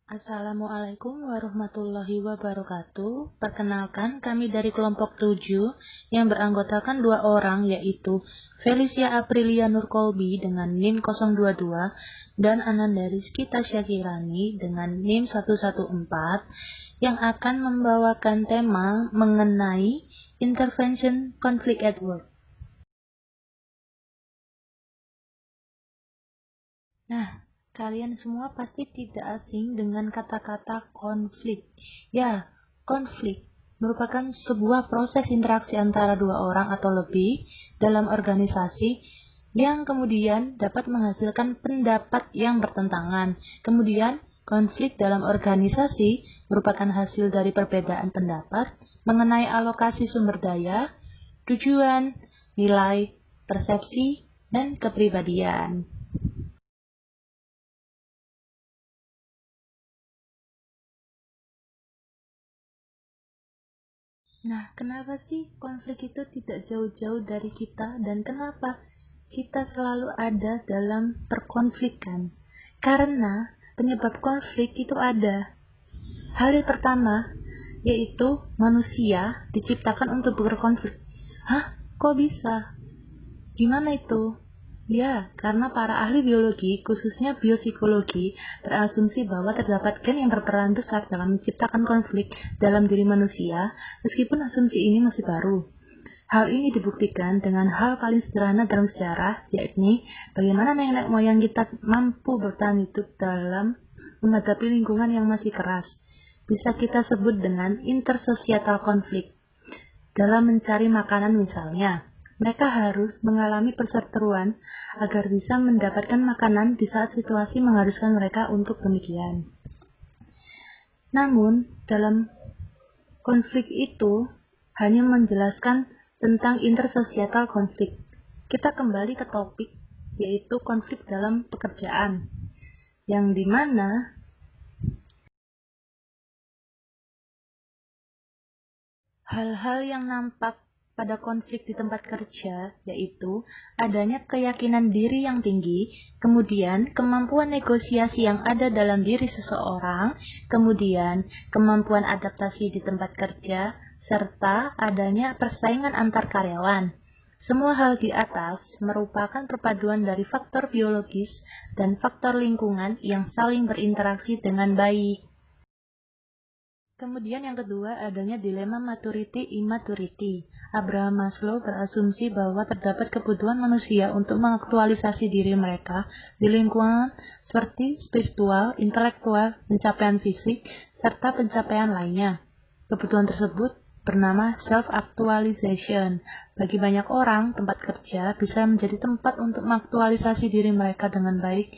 Assalamualaikum warahmatullahi wabarakatuh. Perkenalkan, kami dari kelompok 7 yang beranggotakan 2 orang, yaitu Felicia Aprilia Nurkolbi dengan NIM 022 dan Ananda Rizky Tasyakirani dengan NIM 114 yang akan membawakan tema mengenai Intervention Conflict at Work. Nah, kalian semua pasti tidak asing dengan kata-kata konflik. Ya, konflik merupakan sebuah proses interaksi antara 2 orang atau lebih dalam organisasi yang kemudian dapat menghasilkan pendapat yang bertentangan. Kemudian, konflik dalam organisasi merupakan hasil dari perbedaan pendapat mengenai alokasi sumber daya, tujuan, nilai, persepsi, dan kepribadian. Nah, kenapa sih konflik itu tidak jauh-jauh dari kita dan kenapa kita selalu ada dalam perkonflikan? Karena penyebab konflik itu ada. Hal yang pertama yaitu manusia diciptakan untuk berkonflik. Hah? Kok bisa? Gimana itu? Ya, karena para ahli biologi, khususnya biopsikologi, berasumsi bahwa terdapat gen yang berperan besar dalam menciptakan konflik dalam diri manusia, meskipun asumsi ini masih baru. Hal ini dibuktikan dengan hal paling sederhana dalam sejarah, yakni bagaimana nenek moyang kita mampu bertahan hidup dalam menghadapi lingkungan yang masih keras. Bisa kita sebut dengan intersocietal konflik. Dalam mencari makanan misalnya, mereka harus mengalami perseteruan agar bisa mendapatkan makanan di saat situasi mengharuskan mereka untuk demikian. Namun, dalam konflik itu hanya menjelaskan tentang intersocietal konflik. Kita kembali ke topik, yaitu konflik dalam pekerjaan, yang dimana hal-hal yang nampak pada konflik di tempat kerja, yaitu adanya keyakinan diri yang tinggi, kemudian kemampuan negosiasi yang ada dalam diri seseorang, kemudian kemampuan adaptasi di tempat kerja, serta adanya persaingan antar karyawan. Semua hal di atas merupakan perpaduan dari faktor biologis dan faktor lingkungan yang saling berinteraksi dengan baik. Kemudian yang kedua adanya dilema maturity-immaturity. Abraham Maslow berasumsi bahwa terdapat kebutuhan manusia untuk mengaktualisasi diri mereka di lingkungan seperti spiritual, intelektual, pencapaian fisik, serta pencapaian lainnya. Kebutuhan tersebut bernama self-actualization. Bagi banyak orang, tempat kerja bisa menjadi tempat untuk mengaktualisasi diri mereka dengan baik,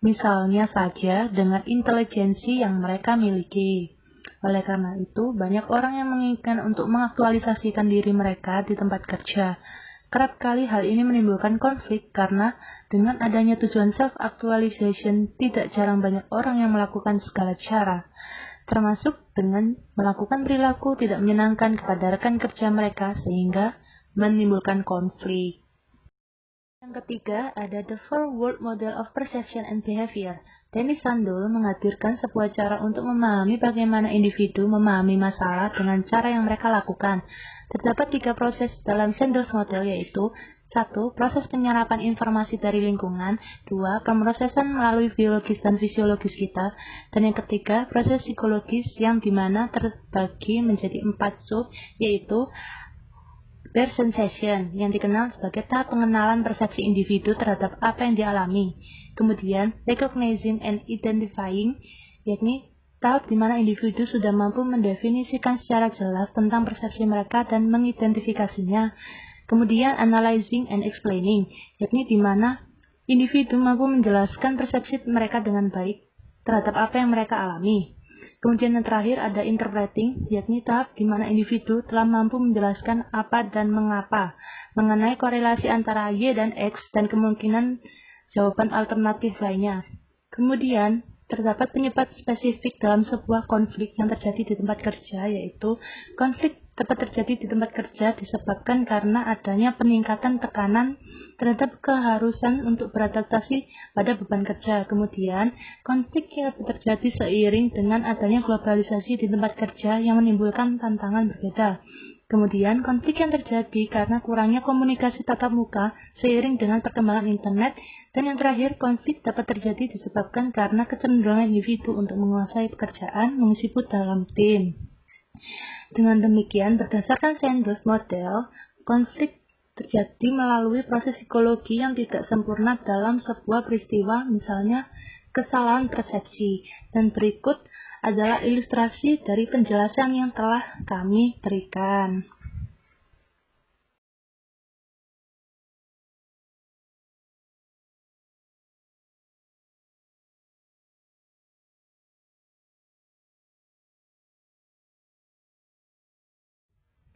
misalnya saja dengan intelijensi yang mereka miliki. Oleh karena itu, banyak orang yang menginginkan untuk mengaktualisasikan diri mereka di tempat kerja. Kerap kali hal ini menimbulkan konflik karena dengan adanya tujuan self-actualization, tidak jarang banyak orang yang melakukan segala cara, termasuk dengan melakukan perilaku tidak menyenangkan kepada rekan kerja mereka sehingga menimbulkan konflik. Yang ketiga, ada the Four World Model of Perception and Behavior. Dennis Sandel menghadirkan sebuah cara untuk memahami bagaimana individu memahami masalah dengan cara yang mereka lakukan. Terdapat 3 proses dalam Sandel's model, yaitu 1. Proses penyerapan informasi dari lingkungan, 2. Pemrosesan melalui biologis dan fisiologis kita, dan yang ketiga, proses psikologis yang dimana terbagi menjadi 4 sub, yaitu Bare sensation, yang dikenal sebagai tahap pengenalan persepsi individu terhadap apa yang dialami. Kemudian, recognizing and identifying, yakni tahap di mana individu sudah mampu mendefinisikan secara jelas tentang persepsi mereka dan mengidentifikasinya. Kemudian, analyzing and explaining, yakni di mana individu mampu menjelaskan persepsi mereka dengan baik terhadap apa yang mereka alami. Kemudian yang terakhir ada interpreting, yakni tahap di mana individu telah mampu menjelaskan apa dan mengapa mengenai korelasi antara Y dan X dan kemungkinan jawaban alternatif lainnya. Kemudian terdapat penyebab spesifik dalam sebuah konflik yang terjadi di tempat kerja, yaitu konflik dapat terjadi di tempat kerja disebabkan karena adanya peningkatan tekanan terhadap keharusan untuk beradaptasi pada beban kerja. Kemudian, konflik yang terjadi seiring dengan adanya globalisasi di tempat kerja yang menimbulkan tantangan berbeda. Kemudian, konflik yang terjadi karena kurangnya komunikasi tatap muka seiring dengan perkembangan internet. Dan yang terakhir, konflik dapat terjadi disebabkan karena kecenderungan individu untuk menguasai pekerjaan meskipun dalam tim. Dengan demikian, berdasarkan Sanders model, konflik terjadi melalui proses psikologi yang tidak sempurna dalam sebuah peristiwa, misalnya kesalahan persepsi. Dan berikut adalah ilustrasi dari penjelasan yang telah kami berikan.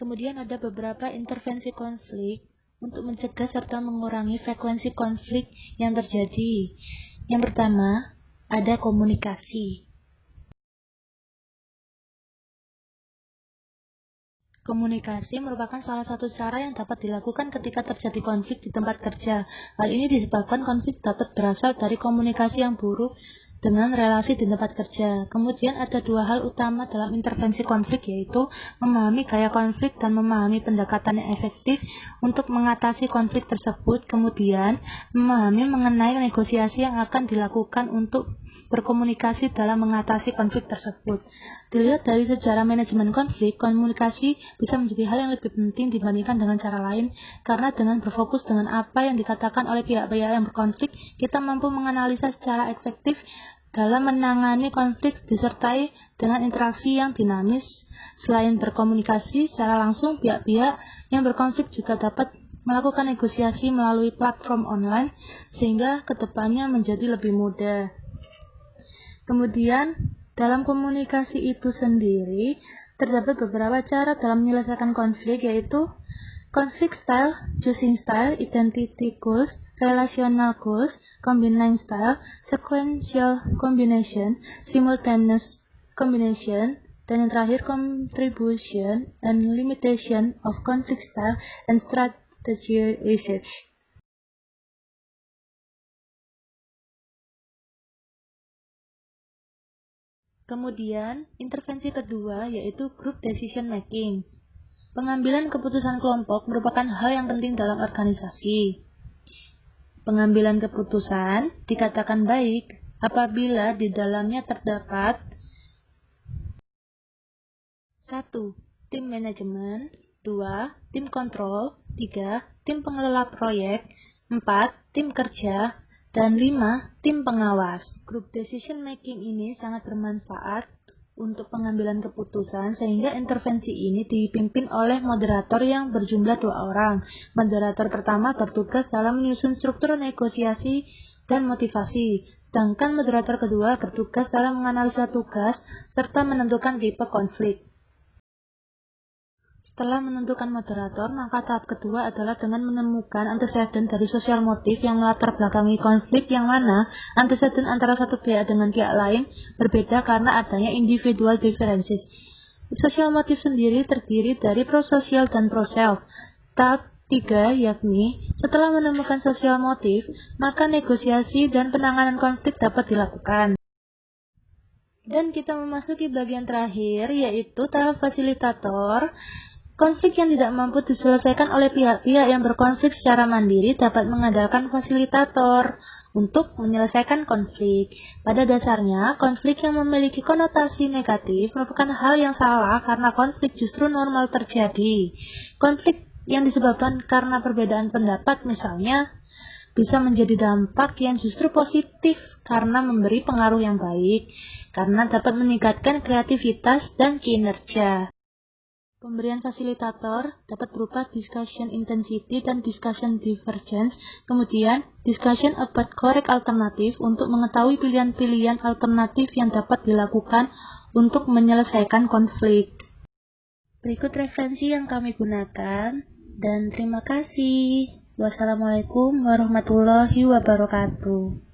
Kemudian ada beberapa intervensi konflik untuk mencegah serta mengurangi frekuensi konflik yang terjadi. Yang pertama, ada komunikasi. Komunikasi merupakan salah satu cara yang dapat dilakukan ketika terjadi konflik di tempat kerja. Hal ini disebabkan konflik dapat berasal dari komunikasi yang buruk dengan relasi di tempat kerja. Kemudian ada dua hal utama dalam intervensi konflik, yaitu memahami gaya konflik dan memahami pendekatan yang efektif untuk mengatasi konflik tersebut. Kemudian memahami mengenai negosiasi yang akan dilakukan untuk berkomunikasi dalam mengatasi konflik tersebut. Dilihat dari sejarah manajemen konflik, komunikasi bisa menjadi hal yang lebih penting dibandingkan dengan cara lain, karena dengan berfokus dengan apa yang dikatakan oleh pihak-pihak yang berkonflik, kita mampu menganalisa secara efektif dalam menangani konflik disertai dengan interaksi yang dinamis. Selain berkomunikasi secara langsung, pihak-pihak yang berkonflik juga dapat melakukan negosiasi melalui platform online, sehingga kedepannya menjadi lebih mudah. Kemudian, dalam komunikasi itu sendiri, terdapat beberapa cara dalam menyelesaikan konflik, yaitu conflict style, choosing style, identity goals, relational goals, combining style, sequential combination, simultaneous combination, dan yang terakhir contribution and limitation of conflict style and strategy research. Kemudian, intervensi kedua yaitu group decision making. Pengambilan keputusan kelompok merupakan hal yang penting dalam organisasi. Pengambilan keputusan dikatakan baik apabila di dalamnya terdapat 1. Tim manajemen, 2. Tim kontrol, 3. Tim pengelola proyek, 4. Tim kerja, dan 5. Tim pengawas. Group decision making ini sangat bermanfaat untuk pengambilan keputusan, sehingga intervensi ini dipimpin oleh moderator yang berjumlah 2 orang. Moderator pertama bertugas dalam menyusun struktur negosiasi dan motivasi, sedangkan moderator kedua bertugas dalam menganalisa tugas serta menentukan tipe konflik. Setelah menentukan moderator, maka tahap kedua adalah dengan menemukan anteseden dari sosial motif yang melatar belakangi konflik, yang mana anteseden antara satu pihak dengan pihak lain berbeda karena adanya individual differences. Sosial motif sendiri terdiri dari prososial dan proself. Tahap 3 yakni setelah menemukan sosial motif, maka negosiasi dan penanganan konflik dapat dilakukan. Dan kita memasuki bagian terakhir, yaitu tahap fasilitator. Konflik yang tidak mampu diselesaikan oleh pihak-pihak yang berkonflik secara mandiri dapat mengandalkan fasilitator untuk menyelesaikan konflik. Pada dasarnya, konflik yang memiliki konotasi negatif merupakan hal yang salah karena konflik justru normal terjadi. Konflik yang disebabkan karena perbedaan pendapat misalnya bisa menjadi dampak yang justru positif karena memberi pengaruh yang baik, karena dapat meningkatkan kreativitas dan kinerja. Pemberian fasilitator dapat berupa discussion intensity dan discussion divergence, kemudian discussion about correct alternative untuk mengetahui pilihan-pilihan alternatif yang dapat dilakukan untuk menyelesaikan konflik. Berikut referensi yang kami gunakan, dan terima kasih. Wassalamualaikum warahmatullahi wabarakatuh.